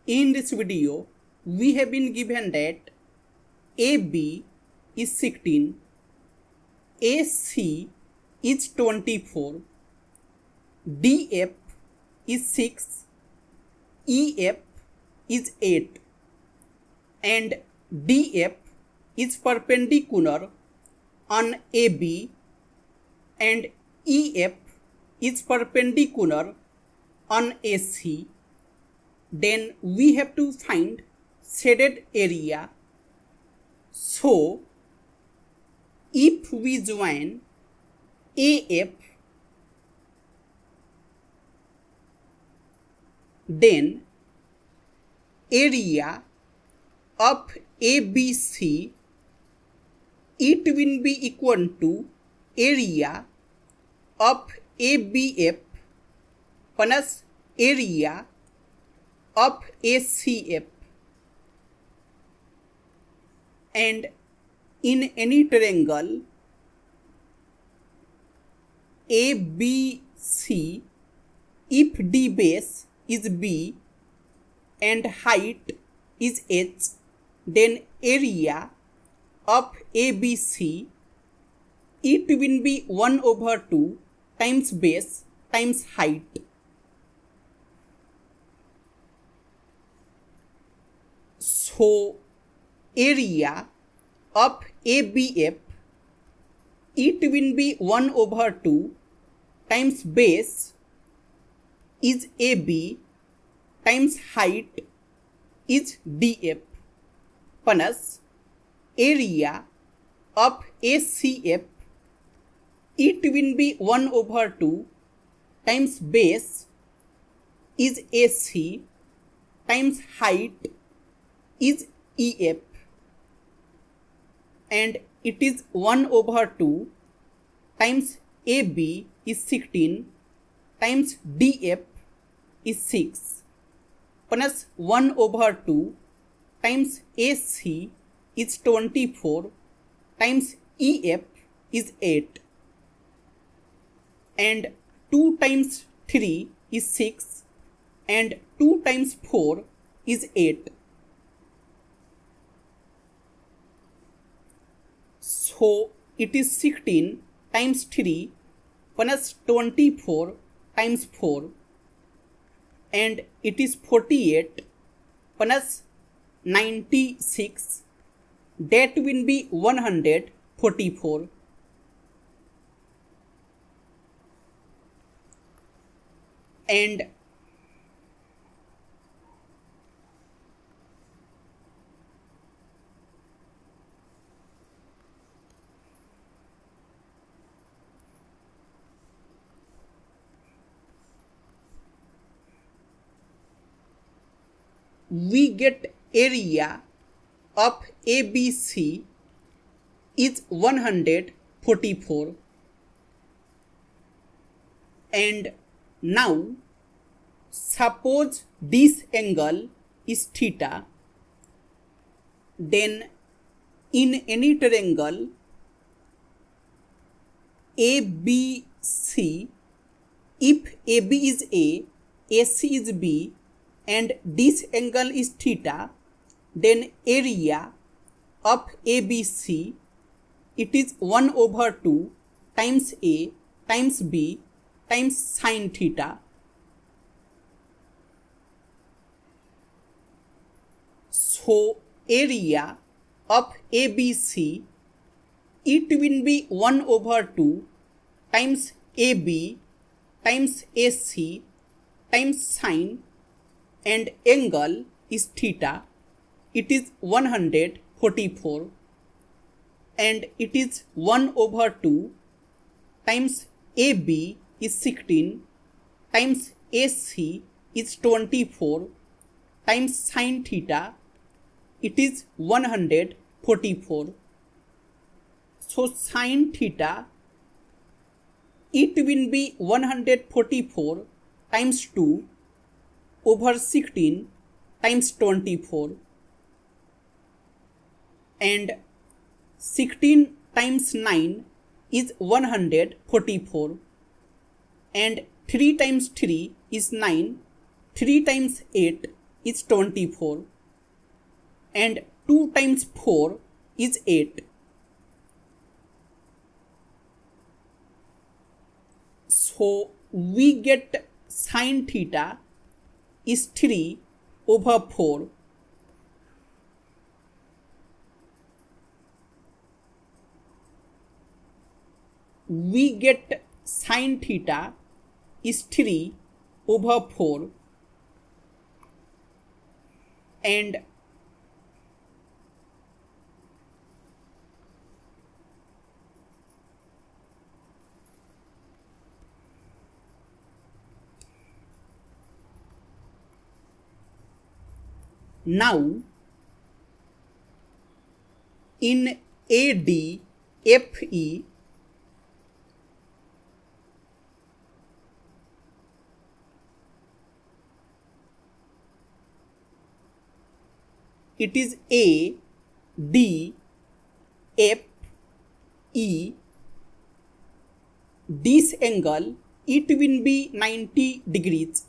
In this video, we have been given that AB is 16, AC is 24, DF is 6, EF is 8, and DF is perpendicular on AB and EF is perpendicular on AC. Then we have to find shaded area. So if we join AF, then area of ABC, it will be equal to area of ABF plus area of ACF. And in any triangle ABC, if D base is B and height is H, then area of ABC, it will be 1/2 times base times height. So area of ABF, it will be 1/2 times base is AB times height is DF plus area of ACF, it will be 1/2 times base is AC times height is EF, and it is 1/2 times AB is 16 times DF is 6 plus 1/2 times AC is 24 times EF is 8, and 2 times 3 is 6 and 2 times 4 is 8. So it is 16 times 3 plus 24 times 4, and it is 48 plus 96, that will be 144. And we get area of ABC is 144. And now suppose this angle is theta, then in any triangle ABC, if AB is A, AC is B, and this angle is theta, then area of ABC, it is 1/2 times A times B times sine theta. So area of ABC, it will be 1/2 times AB times AC times sine, and angle is theta, it is 144, and it is 1/2 times AB is 16 times AC is 24 times sine theta, it is 144. So sine theta, it will be 144 times 2 over 16 times 24, and 16 times 9 is 144, and 3 times 3 is 9, 3 times 8 is 24 and 2 times 4 is 8. So we get sin theta is 3 over 4. We get sin theta is 3 over 4 and now in ADFE it is A, D, F, E. This angle it will be 90 degrees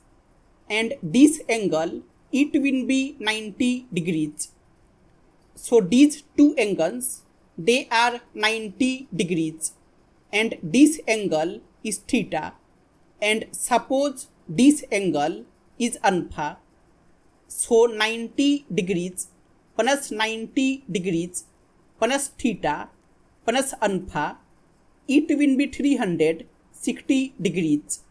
and this angle it will be 90 degrees. So these two angles they are 90 degrees and this angle is theta, and suppose this angle is alpha. So 90 degrees plus 90 degrees plus theta plus alpha it will be 360 degrees.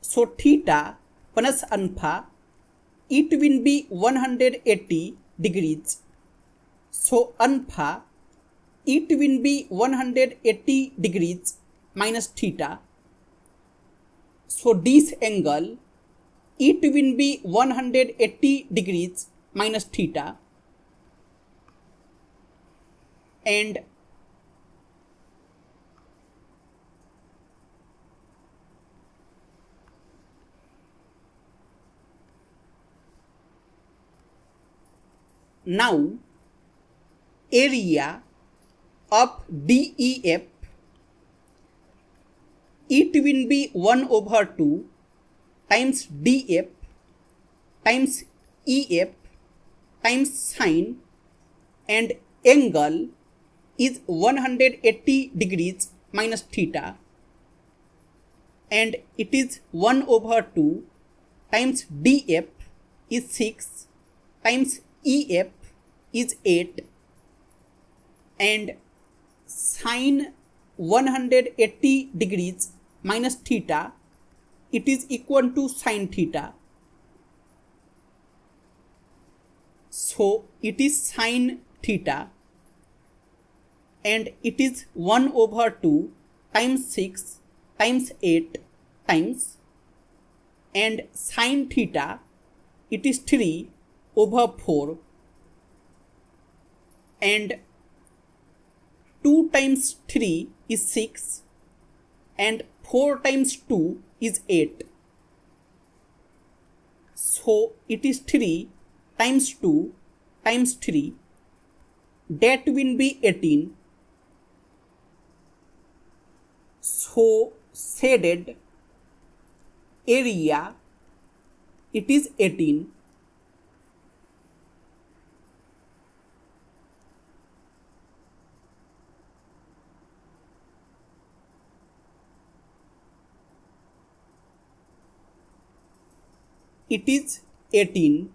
So theta plus alpha it will be 180 degrees. So alpha it will be 180 degrees minus theta. So this angle it will be 180 degrees minus theta, and now area of DEF it will be 1 over 2 times DF times EF times sine, and angle is 180 degrees minus theta, and it is 1 over 2 times DF is 6 times EF is 8, and sine 180 degrees minus theta it is equal to sine theta. So it is sine theta, and it is 1 over 2 times 6 times 8 times, and sine theta it is 3 over 4, and 2 times 3 is 6 and 4 times 2 is 8. So it is 3 times 2 times 3, that will be 18. So shaded area it is 18. It is 18